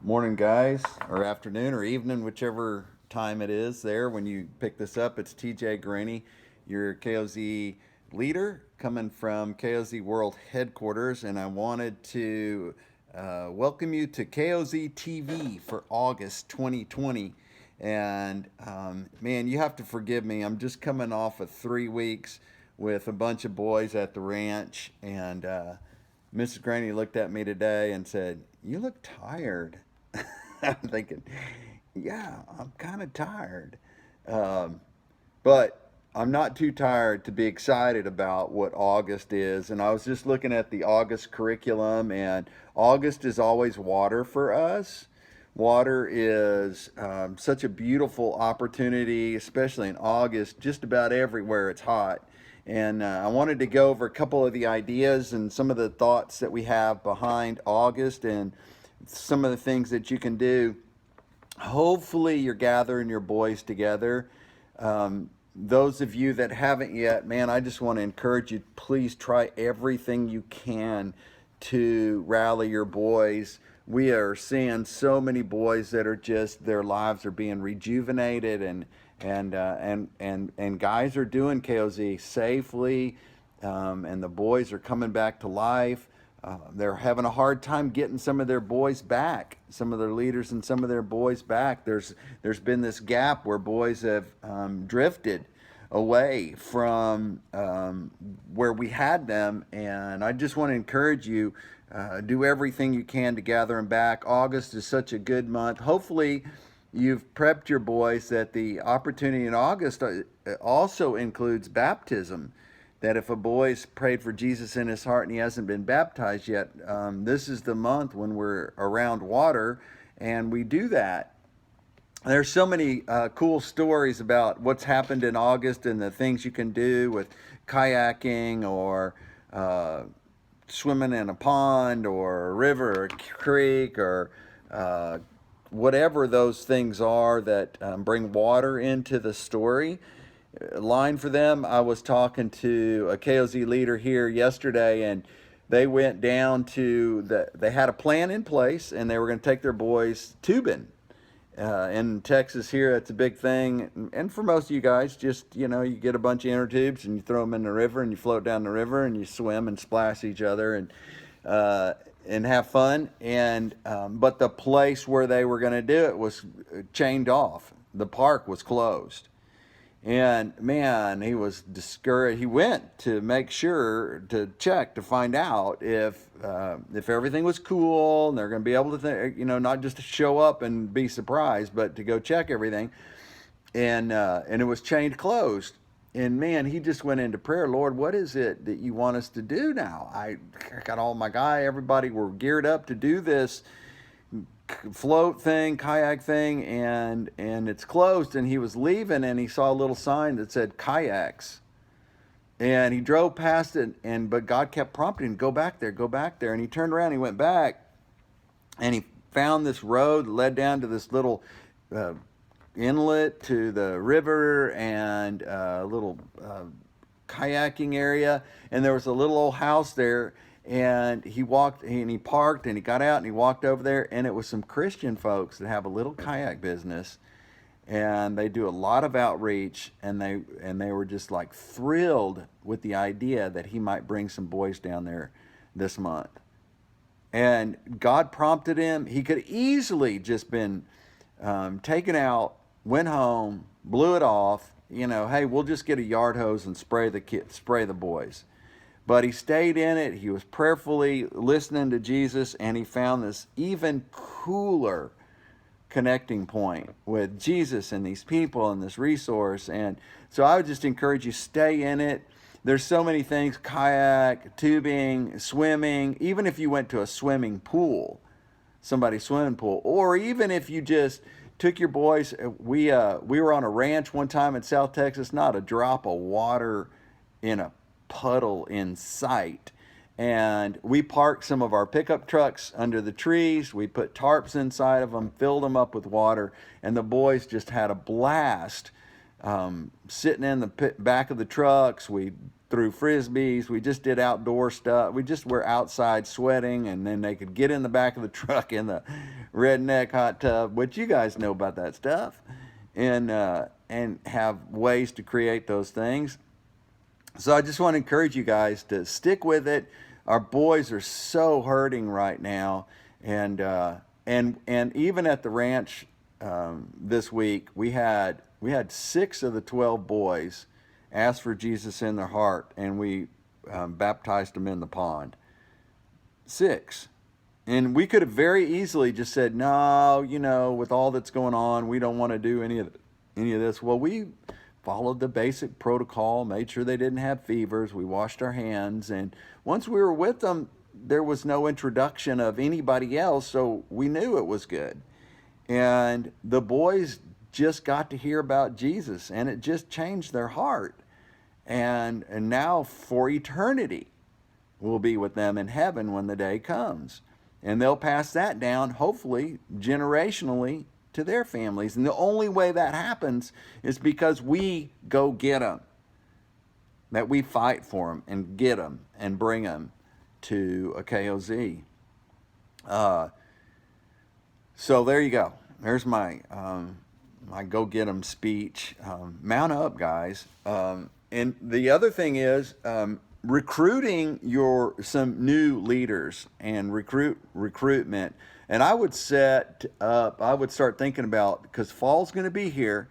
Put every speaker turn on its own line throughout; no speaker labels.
Morning, guys, or afternoon, or evening, whichever time it is there when you pick this up. It's TJ Graney, your KOZ leader, coming from KOZ World Headquarters, and I wanted to welcome you to KOZ TV for August 2020. And man, you have to forgive me. I'm just coming off of 3 weeks with a bunch of boys at the ranch, and Mrs. Graney looked at me today and said, "You look tired." I'm thinking, yeah, I'm kind of tired. Um, but I'm not too tired to be excited about what August is. And I was just looking at the August curriculum, and August is always water for us. Water is such a beautiful opportunity, especially in August, just about everywhere it's hot. And I wanted to go over a couple of the ideas and some of the thoughts that we have behind August and some of the things that you can do. Hopefully, you're gathering your boys together. Those of you that haven't yet, man, I just want to encourage you, please try everything you can to rally your boys. We are seeing so many boys that are just, their lives are being rejuvenated, and guys are doing KOZ safely, and the boys are coming back to life. They're having a hard time getting some of their boys back, some of their leaders and some of their boys back. There's been this gap where boys have drifted away from where we had them, and I just want to encourage you, do everything you can to gather them back. August is such a good month. Hopefully you've prepped your boys that the opportunity in August also includes baptism, that if a boy's prayed for Jesus in his heart and he hasn't been baptized yet, this is the month when we're around water and we do that. There's so many cool stories about what's happened in August and the things you can do with kayaking or swimming in a pond or a river or a creek or whatever those things are that bring water into the story. Line for them. I was talking to a KOZ leader here yesterday, and they went down to they had a plan in place, and they were going to take their boys tubing. In Texas here, that's a big thing. And for most of you guys, just, you get a bunch of inner tubes and you throw them in the river and you float down the river and you swim and splash each other and have fun. And but the place where they were going to do it was chained off. The park was closed. And man, he was discouraged. He went to make sure to check to find out if everything was cool and they're going to be able to, not just to show up and be surprised, but to go check everything. And it was chained closed. And man, he just went into prayer. Lord, what is it that you want us to do now? I got all my everybody were geared up to do this float thing, kayak thing, and it's closed. And he was leaving, and he saw a little sign that said kayaks, and he drove past it. But God kept prompting him, go back there, go back there. And he turned around, he went back, and he found this road that led down to this little inlet to the river and a little kayaking area. And there was a little old house there, and he walked and he parked and he got out and he walked over there, and it was some Christian folks that have a little kayak business, and they do a lot of outreach, and they were just like thrilled with the idea that he might bring some boys down there this month. And God prompted him. He could easily just been taken out, went home, blew it off. Hey, we'll just get a yard hose and spray the boys. But he stayed in it. He was prayerfully listening to Jesus, and he found this even cooler connecting point with Jesus and these people and this resource. And so I would just encourage you, stay in it. There's so many things: kayak, tubing, swimming. Even if you went to a swimming pool, somebody's swimming pool, or even if you just took your boys. We were on a ranch one time in South Texas, not a drop of water in a puddle in sight. And we parked some of our pickup trucks under the trees. We put tarps inside of them, filled them up with water, and the boys just had a blast sitting in the back of the trucks. We threw frisbees. We just did outdoor stuff. We just were outside sweating, and then they could get in the back of the truck in the redneck hot tub, which you guys know about that stuff, and have ways to create those things. So I just want to encourage you guys to stick with it. Our boys are so hurting right now, and even at the ranch this week, we had 6 of the 12 boys ask for Jesus in their heart, and we baptized them in the pond. 6. And we could have very easily just said, no, with all that's going on, we don't want to do any of this. Well, we followed the basic protocol, made sure they didn't have fevers. We washed our hands. And once we were with them, there was no introduction of anybody else, so we knew it was good. And the boys just got to hear about Jesus, and it just changed their heart. And now for eternity, we'll be with them in heaven when the day comes. And they'll pass that down, hopefully, generationally to their families. And the only way that happens is because we go get them. That we fight for them and get them and bring them to a KOZ. So there you go. There's my my go get them speech. Mount up, guys. And the other thing is recruiting some new leaders and recruitment. And I would start thinking about, because fall's going to be here,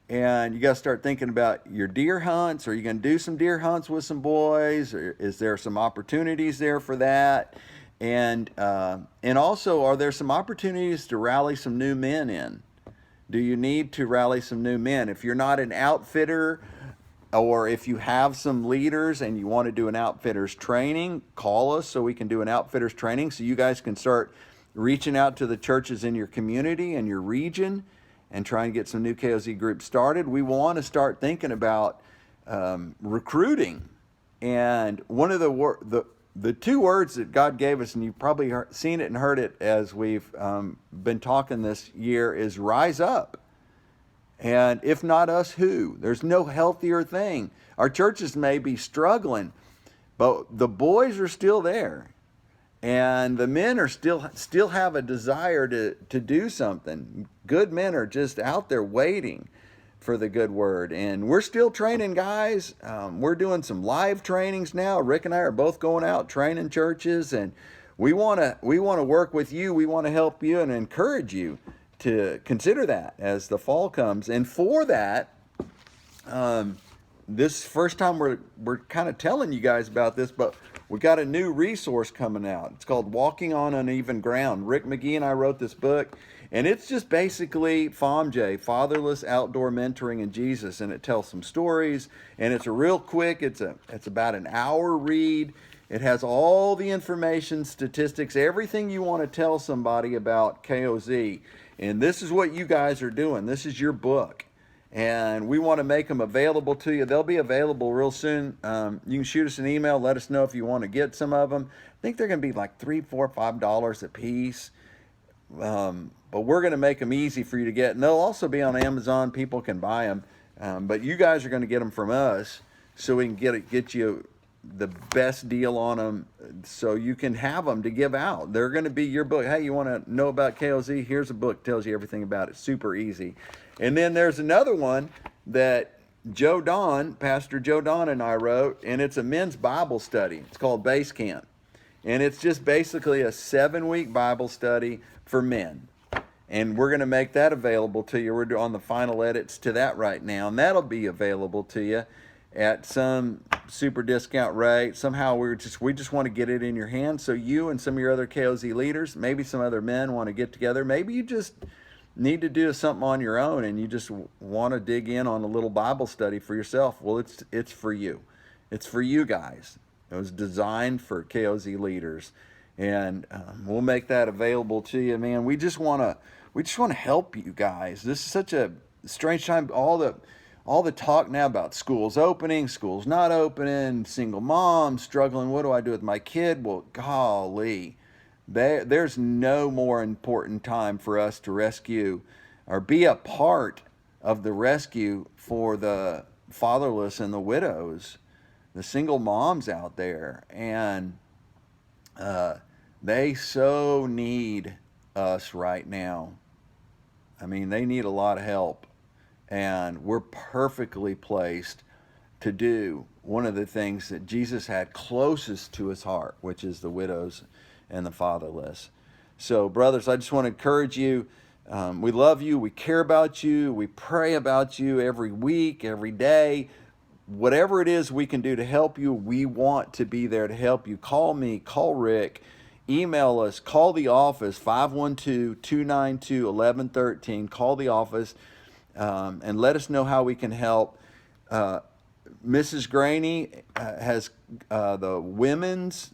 and you got to start thinking about your deer hunts. Are you going to do some deer hunts with some boys? Or is there some opportunities there for that? And also, are there some opportunities to rally some new men in? Do you need to rally some new men? If you're not an outfitter, or if you have some leaders and you want to do an outfitters training, call us so we can do an outfitters training so you guys can start reaching out to the churches in your community and your region and try and get some new KOZ groups started. We want to start thinking about recruiting. And one of the 2 words that God gave us, and you've probably seen it and heard it as we've been talking this year, is rise up. And if not us, who? There's no healthier thing. Our churches may be struggling, but the boys are still there. And the men are still have a desire to do something. Good men are just out there waiting for the good word. And we're still training guys. We're doing some live trainings now. Rick and I are both going out training churches, and we want to work with you. We want to help you and encourage you to consider that as the fall comes. And for that, this first time we're kind of telling you guys about this, but we got a new resource coming out. It's called Walking on Uneven Ground. Rick McGee and I wrote this book, and it's just basically FOMJ, Fatherless Outdoor Mentoring in Jesus, and it tells some stories, and it's a real quick, it's about an hour read. It has all the information, statistics, everything you want to tell somebody about KOZ. And this is what you guys are doing. This is your book. And we want to make them available to you. They'll be available real soon. You can shoot us an email. Let us know if you want to get some of them. I think they're going to be like $3, $4, $5 a piece. But we're going to make them easy for you to get. And they'll also be on Amazon. People can buy them. But you guys are going to get them from us so we can get you the best deal on them so you can have them to give out. They're going to be your book. Hey, you want to know about KOZ? Here's a book, tells you everything about it. Super easy. And then there's another one that Pastor Joe Don and I wrote, and it's a men's Bible study. It's called Base Camp. And it's just basically a 7-week Bible study for men. And we're going to make that available to you. We're on the final edits to that right now, and that'll be available to you at some super discount rate. Somehow we just want to get it in your hands so you and some of your other KOZ leaders, maybe some other men, want to get together. Maybe you just need to do something on your own and you just want to dig in on a little Bible study for yourself. Well, it's for you. It's for you guys. It was designed for KOZ leaders, and we'll make that available to you, man. We just want to help you guys. This is such a strange time. All the talk now about schools opening, schools not opening, single moms struggling. What do I do with my kid? Well, golly, there's no more important time for us to rescue or be a part of the rescue for the fatherless and the widows, the single moms out there. And they so need us right now. I mean, they need a lot of help, and we're perfectly placed to do one of the things that Jesus had closest to his heart, which is the widows and the fatherless. So, brothers, I just want to encourage you. We love you. We care about you. We pray about you every week, every day. Whatever it is we can do to help you, we want to be there to help you. Call me, call Rick, email us, call the office, 512-292-1113. Call the office and let us know how we can help. Mrs. Graney has the wives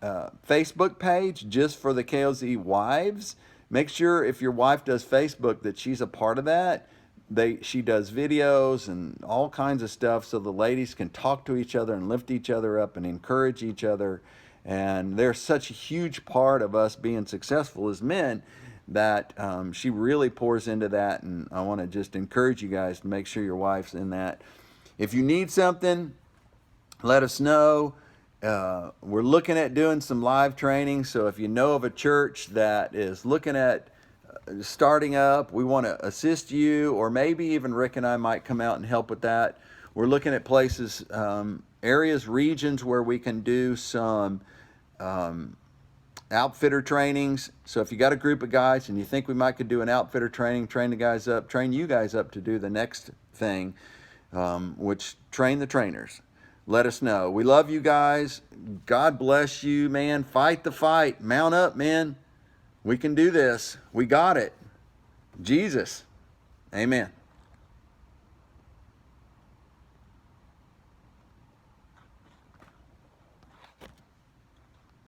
Facebook page just for the KOZ wives. Make sure if your wife does Facebook that she's a part of that. She does videos and all kinds of stuff so the ladies can talk to each other and lift each other up and encourage each other. And they're such a huge part of us being successful as men that she really pours into that. And I want to just encourage you guys to make sure your wife's in that. If you need something, let us know. We're looking at doing some live training. So if you know of a church that is looking at starting up, we want to assist you, or maybe even Rick and I might come out and help with that. We're looking at places, areas, regions where we can do some outfitter trainings. So if you got a group of guys and you think we might could do an outfitter training, train you guys up to do the next thing, which train the trainers. Let us know. We love you guys. God bless you, man. Fight the fight. Mount up, man. We can do this. We got it. Jesus. Amen.